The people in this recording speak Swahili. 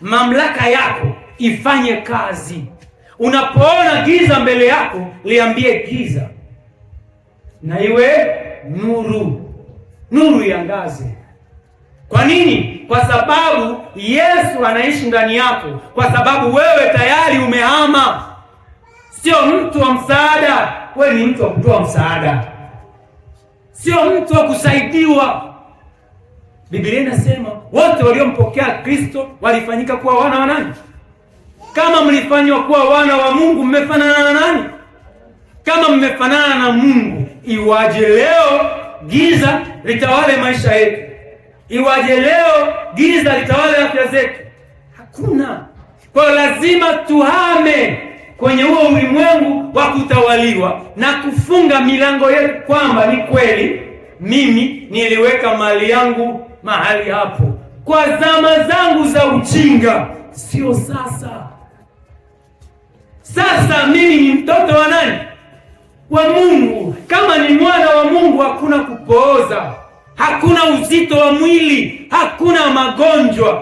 mamlaka yako ifanye kazi. Unapoona giza mbele yako, liambie giza na iwe nuru, nuru iangaze. Kwa nini? Kwa sababu Yesu anaishi ndani yako, kwa sababu wewe tayari umehama. Sio mtu wa msaada, wewe ni mtu wa kutoa msaada, sio mtu wa kusaidiwa. Biblia inasema wote waliompokea Kristo walifanyika kuwa wana wa nani? Kama mlifanywa kuwa wana wa Mungu, mmefanana na nani? Kama mmefanana na Mungu, iwaje leo giza litawale maisha yetu? Iwaje leo giza litawale afya zetu? Hakuna. Kwa lazima tuhame kwenye huo ulimwengu wa kutawaliwa na kufunga milango yetu, kwamba ni kweli mimi niliweka mali yangu mahali hapo kwa zama zangu za ujinga, sio sasa. Sasa mimi ni mtoto wa nani? Wa Mungu. Kama ni mwana wa Mungu, hakuna kupooza, hakuna uzito wa mwili, hakuna magonjwa.